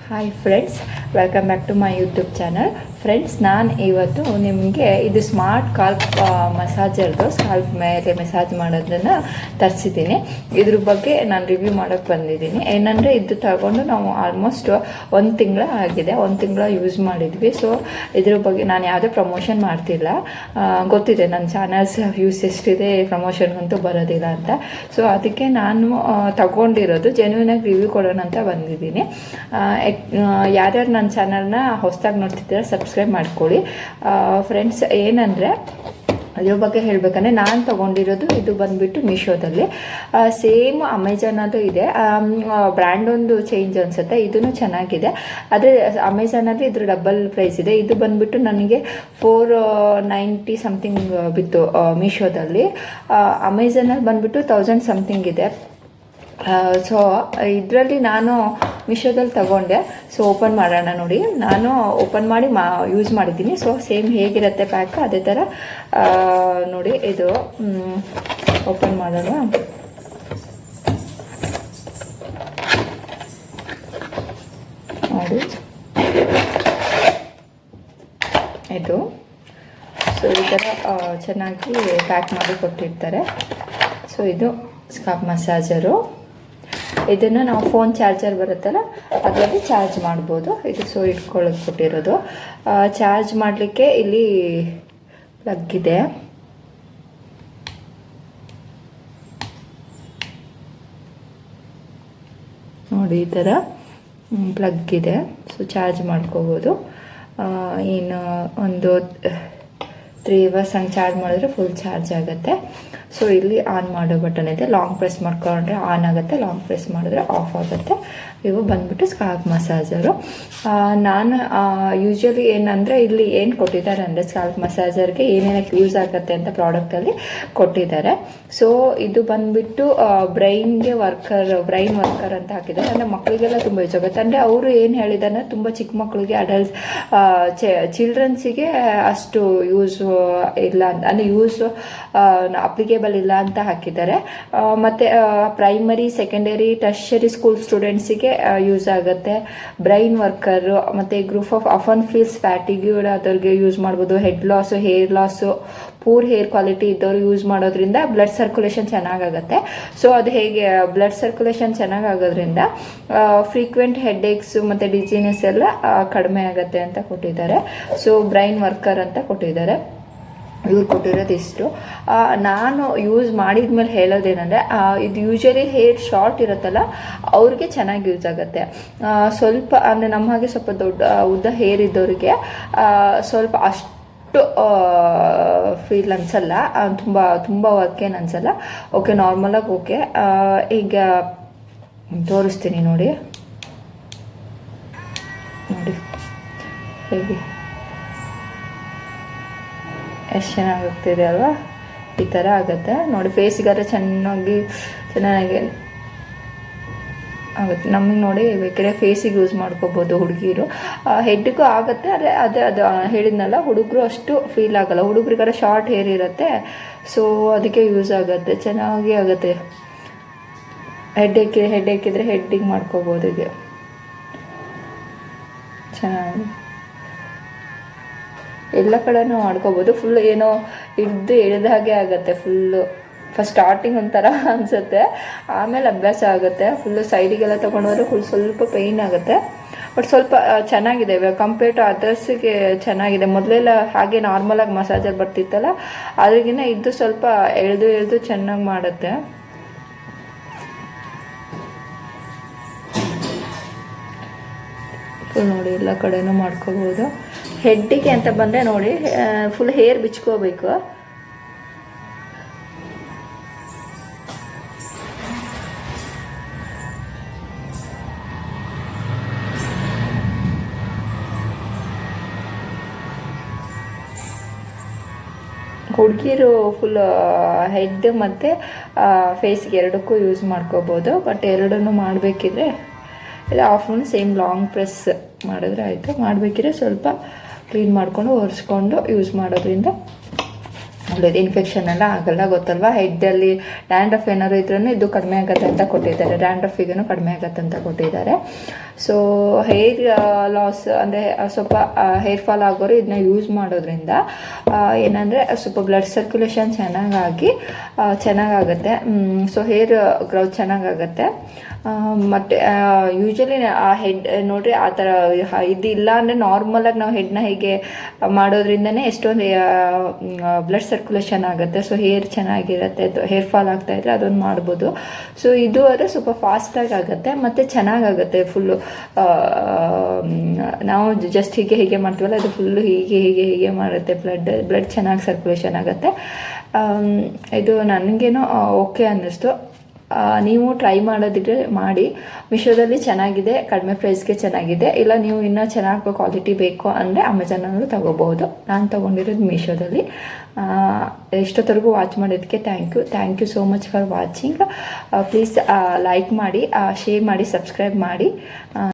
Hi friends, welcome back to my YouTube channel. Friends, ನಾನು ಇವತ್ತು ನಿಮಗೆ ಇದು ಸ್ಮಾರ್ಟ್ ಸ್ಕಾಲ್ಪ್ ಮಸಾಜರ್ದು ಸ್ಕಾಲ್ಪ್ ಮೇಲೆ ಮಸಾಜ್ ಮಾಡೋದನ್ನು ತರಿಸಿದ್ದೀನಿ. ಇದ್ರ ಬಗ್ಗೆ ನಾನು ರಿವ್ಯೂ ಮಾಡೋಕ್ಕೆ ಬಂದಿದ್ದೀನಿ. ಏನಂದರೆ ಇದು ತಗೊಂಡು ನಾವು ಆಲ್ಮೋಸ್ಟ್ 1 ತಿಂಗಳ ಆಗಿದೆ, 1 ತಿಂಗಳ ಯೂಸ್ ಮಾಡಿದ್ವಿ. ಸೊ ಇದ್ರ ಬಗ್ಗೆ ನಾನು ಯಾವುದೇ ಪ್ರಮೋಷನ್ ಮಾಡ್ತಿಲ್ಲ. ಗೊತ್ತಿದೆ ನನ್ನ ಚಾನಲ್ಸ್ ವ್ಯೂಸ್ ಎಷ್ಟಿದೆ, ಪ್ರಮೋಷನ್ಗಂತೂ ಬರೋದಿಲ್ಲ ಅಂತ. ಸೊ ಅದಕ್ಕೆ ನಾನು ತಗೊಂಡಿರೋದು ಜೆನ್ಯೂನಾಗಿ ರಿವ್ಯೂ ಕೊಡೋಣ ಅಂತ ಬಂದಿದ್ದೀನಿ. ಯಾರ್ಯಾರು ನನ್ನ ಚಾನಲ್ನ ಹೊಸದಾಗಿ ನೋಡ್ತಿದ್ದೀರ ಸಬ್ಸ್ಕ್ರೈಬ್ ಮಾಡ್ಕೊಳ್ಳಿ. ಫ್ರೆಂಡ್ಸ್, ಏನಂದರೆ ಅದ್ರ ಬಗ್ಗೆ ಹೇಳಬೇಕಂದ್ರೆ ನಾನು ತೊಗೊಂಡಿರೋದು ಇದು ಬಂದುಬಿಟ್ಟು ಮೀಶೋದಲ್ಲಿ. ಸೇಮ್ ಅಮೆಝಾನದು ಇದೆ, ಬ್ರ್ಯಾಂಡ್ ಒಂದು ಚೇಂಜ್ ಅನಿಸುತ್ತೆ. ಇದೂ ಚೆನ್ನಾಗಿದೆ, ಆದರೆ ಅಮೆಝಾನಲ್ಲಿ ಇದ್ರ ಡಬಲ್ ಪ್ರೈಸ್ ಇದೆ. ಇದು ಬಂದುಬಿಟ್ಟು ನನಗೆ 490 ಸಮಥಿಂಗ್ ಬಿತ್ತು ಮೀಶೋದಲ್ಲಿ. ಅಮೆಝಾನಲ್ಲಿ ಬಂದುಬಿಟ್ಟು 1000 ಸಮಥಿಂಗ್ ಇದೆ. ಸೊ ಇದರಲ್ಲಿ ನಾನು ಮೀಶೋದಲ್ಲಿ ತಗೊಂಡೆ. ಸೊ ಓಪನ್ ಮಾಡೋಣ ನೋಡಿ. ನಾನು ಓಪನ್ ಮಾಡಿ ಯೂಸ್ ಮಾಡಿದ್ದೀನಿ. ಸೊ ಸೇಮ್ ಹೇಗಿರುತ್ತೆ ಪ್ಯಾಕ್ ಅದೇ ಥರ ನೋಡಿ. ಇದು ಓಪನ್ ಮಾಡೋಣ. ನೋಡಿ ಇದು. ಸೊ ಈ ಥರ ಚೆನ್ನಾಗಿ ಪ್ಯಾಕ್ ಮಾಡಿ ಕೊಟ್ಟಿರ್ತಾರೆ. ಸೊ ಇದು ಸ್ಕಾಲ್ಪ್ ಮಸಾಜರು. ಇದನ್ನು ನಾವು ಫೋನ್ ಚಾರ್ಜರ್ ಬರುತ್ತಲ್ಲ ಅದರಲ್ಲಿ ಚಾರ್ಜ್ ಮಾಡ್ಬೋದು. ಇದು ಸೊ ಇಟ್ಕೊಳ್ಳೋಕೆ ಕೊಟ್ಟಿರೋದು. ಚಾರ್ಜ್ ಮಾಡಲಿಕ್ಕೆ ಇಲ್ಲಿ ಪ್ಲಗ್ ಇದೆ. ನೋಡಿ ಈ ಥರ ಪ್ಲಗ್ ಇದೆ. ಸೊ ಚಾರ್ಜ್ ಮಾಡ್ಕೋಬೋದು. ಏನು ಒಂದು 3 ಅವರ್ಸ್ ಹಂಗೆ ಚಾರ್ಜ್ ಮಾಡಿದ್ರೆ ಫುಲ್ ಚಾರ್ಜ್ ಆಗುತ್ತೆ. ಸೊ ಇಲ್ಲಿ ಆನ್ ಮಾಡೋ ಬಟನ್ ಇದೆ. ಲಾಂಗ್ ಪ್ರೆಸ್ ಮಾಡ್ಕೊಂಡ್ರೆ ಆನ್ ಆಗುತ್ತೆ, ಲಾಂಗ್ ಪ್ರೆಸ್ ಮಾಡಿದ್ರೆ ಆಫ್ ಆಗುತ್ತೆ. ಇವು ಬಂದುಬಿಟ್ಟು ಸ್ಕಾಲ್ಪ್ ಮಸಾಜರು. ನಾನು ಯೂಶ್ವಲಿ ಏನಂದರೆ ಇಲ್ಲಿ ಏನು ಕೊಟ್ಟಿದ್ದಾರೆ ಅಂದರೆ ಸ್ಕಾಲ್ಪ್ ಮಸಾಜರ್ಗೆ ಏನೇನಕ್ಕೆ ಯೂಸ್ ಆಗುತ್ತೆ ಅಂತ ಪ್ರಾಡಕ್ಟಲ್ಲಿ ಕೊಟ್ಟಿದ್ದಾರೆ. ಸೊ ಇದು ಬಂದುಬಿಟ್ಟು ಬ್ರೈನ್ ವರ್ಕರ್ ಅಂತ ಹಾಕಿದ್ದಾರೆ. ಅಂದರೆ ಮಕ್ಕಳಿಗೆಲ್ಲ ತುಂಬ ಯೂಸ್ ಆಗುತ್ತೆ. ಅಂದರೆ ಅವರು ಏನು ಹೇಳಿದ್ದಾರೆ, ತುಂಬ ಚಿಕ್ಕ ಮಕ್ಕಳಿಗೆ, ಅಡಲ್ಟ್ಸ್, ಚಿಲ್ಡ್ರನ್ಸಿಗೆ ಅಷ್ಟು ಯೂಸ್ ಇಲ್ಲ ಅಂತ, ಅಂದರೆ ಯೂಸ್ ಅಪ್ಲಿಕೇಬಲ್ ಇಲ್ಲ ಅಂತ ಹಾಕಿದ್ದಾರೆ. ಮತ್ತು ಪ್ರೈಮರಿ, ಸೆಕೆಂಡರಿ, ಟರ್ಷರಿ ಸ್ಕೂಲ್ ಸ್ಟೂಡೆಂಟ್ಸಿಗೆ ಯೂಸ್ ಆಗುತ್ತೆ. ಬ್ರೈನ್ ವರ್ಕರು ಮತ್ತು group of often feels fatigued ಅದರಿಗೆ ಯೂಸ್ ಮಾಡ್ಬೋದು. Head loss, hair loss, poor hair quality ಇದ್ದವರು ಯೂಸ್ ಮಾಡೋದ್ರಿಂದ ಬ್ಲಡ್ ಸರ್ಕ್ಯುಲೇಷನ್ ಚೆನ್ನಾಗಾಗುತ್ತೆ. ಸೊ ಅದು ಹೇಗೆ ಬ್ಲಡ್ ಸರ್ಕ್ಯುಲೇಷನ್ ಚೆನ್ನಾಗಾಗೋದ್ರಿಂದ ಫ್ರೀಕ್ವೆಂಟ್ ಹೆಡ್ ಏಕ್ಸು ಮತ್ತು ಡಿಜಿನೆಸ್ ಎಲ್ಲ ಕಡಿಮೆ ಆಗುತ್ತೆ ಅಂತ ಕೊಟ್ಟಿದ್ದಾರೆ. ಸೊ ಬ್ರೈನ್ ವರ್ಕರ್ ಅಂತ ಕೊಟ್ಟಿದ್ದಾರೆ. ಇವ್ರು ಕೊಟ್ಟಿರೋದು ಇಷ್ಟು. ನಾನು ಯೂಸ್ ಮಾಡಿದ್ಮೇಲೆ ಹೇಳೋದೇನೆಂದರೆ, ಇದು ಯೂಶ್ವಲಿ ಹೇರ್ ಶಾರ್ಟ್ ಇರುತ್ತಲ್ಲ ಅವ್ರಿಗೆ ಚೆನ್ನಾಗಿ ಯೂಸ್ ಆಗುತ್ತೆ. ಸ್ವಲ್ಪ ಅಂದರೆ ನಮ್ಮ ಹಾಗೆ ಸ್ವಲ್ಪ ದೊಡ್ಡ ಉದ್ದ ಹೇರ್ ಇದ್ದವ್ರಿಗೆ ಸ್ವಲ್ಪ ಅಷ್ಟು ಫೀಲ್ ಅನಿಸಲ್ಲ, ತುಂಬ ವರ್ಕ್ ಏನು ಅನಿಸಲ್ಲ. ಓಕೆ, ನಾರ್ಮಲಾಗಿ ಓಕೆ. ಈಗ ತೋರಿಸ್ತೀನಿ ನೋಡಿ ಹೇಗೆ ಎಷ್ಟು ಚೆನ್ನಾಗಾಗ್ತಿದೆ ಅಲ್ವಾ. ಈ ಥರ ಆಗುತ್ತೆ ನೋಡಿ. ಫೇಸಿಗಾದ್ರೆ ಚೆನ್ನಾಗಿ ಆಗುತ್ತೆ. ನಮಗೆ ನೋಡಿ ಬೇಕಾದ್ರೆ ಫೇಸಿಗೆ ಯೂಸ್ ಮಾಡ್ಕೋಬೋದು ಹುಡುಗಿರು. ಹೆಡ್ಗೂ ಆಗುತ್ತೆ, ಆದರೆ ಅದು ಹೇಳಿದ್ನಲ್ಲ, ಹುಡುಗರು ಅಷ್ಟು ಫೀಲ್ ಆಗಲ್ಲ. ಹುಡುಗರಿಗಾದ್ರೆ ಶಾರ್ಟ್ ಹೇರ್ ಇರುತ್ತೆ, ಸೊ ಅದಕ್ಕೆ ಯೂಸ್ ಆಗುತ್ತೆ, ಚೆನ್ನಾಗಿ ಆಗುತ್ತೆ. ಹೆಡ್ ಏಕಿದ್ರೆ ಹೆಡ್ಡಿಗೆ ಮಾಡ್ಕೋಬೋದು. ಈಗ ಚೆನ್ನಾಗಿ ಎಲ್ಲ ಕಡೆನೂ ಮಾಡ್ಕೋಬೋದು. ಫುಲ್ ಏನೋ ಹಿಡ್ದು ಹಾಗೆ ಆಗುತ್ತೆ. ಫುಲ್ಲು ಫಸ್ಟ್ ಸ್ಟಾರ್ಟಿಂಗ್ ಒಂಥರ ಅನಿಸುತ್ತೆ, ಆಮೇಲೆ ಅಭ್ಯಾಸ ಆಗುತ್ತೆ. ಫುಲ್ಲು ಸೈಡಿಗೆಲ್ಲ ತೊಗೊಂಡೋದ್ರೆ ಸ್ವಲ್ಪ ಪೇಯ್ನ್ ಆಗುತ್ತೆ. ಬಟ್ ಸ್ವಲ್ಪ ಚೆನ್ನಾಗಿದೆ ಕಂಪೇರ್ ಟು ಅದರ್ಸಿಗೆ ಚೆನ್ನಾಗಿದೆ. ಮೊದಲೆಲ್ಲ ಹಾಗೆ ನಾರ್ಮಲಾಗಿ ಮಸಾಜರ್ ಬರ್ತಿತ್ತಲ್ಲ, ಅದ್ರಿಗಿನ್ನ ಇದು ಸ್ವಲ್ಪ ಎಳೆದು ಚೆನ್ನಾಗಿ ಮಾಡುತ್ತೆ. ಫುಲ್ ನೋಡಿ ಎಲ್ಲ ಕಡೆನೂ ಮಾಡ್ಕೋಬೋದು. ಹೆಡ್ಡಿಗೆ ಅಂತ ಬಂದರೆ ನೋಡಿ ಫುಲ್ ಹೇರ್ ಬಿಚ್ಕೋಬೇಕು. ಹುಡುಗಿರು ಫುಲ್ ಹೆಡ್ ಮತ್ತು ಫೇಸ್ಗೆ ಎರಡಕ್ಕೂ ಯೂಸ್ ಮಾಡ್ಕೋಬೋದು. ಬಟ್ ಎರಡನ್ನೂ ಮಾಡಬೇಕಿದ್ರೆ ಇದು ಆಫ್ಟರ್ನೂನ್ ಸೇಮ್ ಲಾಂಗ್ ಪ್ರೆಸ್ ಮಾಡಿದ್ರೆ ಆಯಿತು. ಮಾಡಬೇಕಿದ್ರೆ ಸ್ವಲ್ಪ ಕ್ಲೀನ್ ಮಾಡಿಕೊಂಡು ಒರೆಸ್ಕೊಂಡು ಯೂಸ್ ಮಾಡೋದ್ರಿಂದ ಇನ್ಫೆಕ್ಷನ್ ಎಲ್ಲ ಆಗಲ್ಲ, ಗೊತ್ತಲ್ವಾ. ಹೆಡ್ಡಲ್ಲಿ ಡ್ಯಾಂಡ್ರಫ್ ಏನಾದ್ರು ಇದ್ರೂ ಇದು ಕಡಿಮೆ ಆಗುತ್ತೆ ಅಂತ ಕೊಟ್ಟಿದ್ದಾರೆ, ಡ್ಯಾಂಡ್ರಫಿಗೂ ಕಡಿಮೆ ಆಗುತ್ತೆ ಅಂತ ಕೊಟ್ಟಿದ್ದಾರೆ. ಸೊ ಹೇರ್ ಲಾಸ್ ಅಂದರೆ ಸ್ವಲ್ಪ ಹೇರ್ ಫಾಲ್ ಆಗೋರು ಇದನ್ನ ಯೂಸ್ ಮಾಡೋದ್ರಿಂದ ಏನಂದರೆ ಸ್ವಲ್ಪ ಬ್ಲಡ್ ಸರ್ಕ್ಯುಲೇಷನ್ ಚೆನ್ನಾಗಾಗುತ್ತೆ. ಸೊ ಹೇರ್ ಗ್ರೋತ್ ಚೆನ್ನಾಗಾಗುತ್ತೆ. ಮತ್ತು ಯೂಶ್ವಲಿ ಆ ಹೆಡ್ ನೋಡ್ರಿ ಆ ಥರ ಇದಿಲ್ಲ ಅಂದರೆ ನಾರ್ಮಲಾಗಿ ನಾವು ಹೆಡ್ನ ಹೀಗೆ ಮಾಡೋದ್ರಿಂದನೇ ಎಷ್ಟೊಂದು ಬ್ಲಡ್ ಸರ್ಕ್ಯುಲೇಷನ್ ಆಗುತ್ತೆ. ಸೊ ಹೇರ್ ಚೆನ್ನಾಗಿರುತ್ತೆ, ಹೇರ್ ಫಾಲ್ ಆಗ್ತಾಯಿದ್ರೆ ಅದೊಂದು ಮಾಡ್ಬೋದು. ಸೊ ಇದು ಆದರೆ ಸ್ವಲ್ಪ ಫಾಸ್ಟಾಗಿ ಆಗುತ್ತೆ ಮತ್ತು ಚೆನ್ನಾಗಾಗುತ್ತೆ. ಫುಲ್ಲು ನಾವು ಜಸ್ಟ್ ಹೀಗೆ ಮಾಡ್ತೀವಲ್ಲ, ಅದು ಫುಲ್ಲು ಹೀಗೆ ಮಾಡುತ್ತೆ. ಬ್ಲಡ್ ಚೆನ್ನಾಗಿ ಸರ್ಕ್ಯುಲೇಷನ್ ಆಗುತ್ತೆ. ಇದು ನನಗೇನೋ ಓಕೆ ಅನ್ನಿಸ್ತು. ನೀವು ಟ್ರೈ ಮಾಡೋದಿದ್ರೆ ಮಾಡಿ. ಮೀಶೋದಲ್ಲಿ ಚೆನ್ನಾಗಿದೆ, ಕಡಿಮೆ ಪ್ರೈಸ್ಗೆ ಚೆನ್ನಾಗಿದೆ. ಇಲ್ಲ ನೀವು ಇನ್ನೂ ಚೆನ್ನಾಗಿ ಕ್ವಾಲಿಟಿ ಬೇಕು ಅಂದರೆ ಅಮೆಝಾನಲ್ಲೂ ತೊಗೋಬೋದು. ನಾನು ತೊಗೊಂಡಿರೋದು ಮೀಶೋದಲ್ಲಿ. ಎಷ್ಟೊತ್ತರೆಗೂ ವಾಚ್ ಮಾಡೋದಕ್ಕೆ thank you so much for watching. Please like ಮಾಡಿ, ಶೇರ್ ಮಾಡಿ, ಸಬ್ಸ್ಕ್ರೈಬ್ ಮಾಡಿ.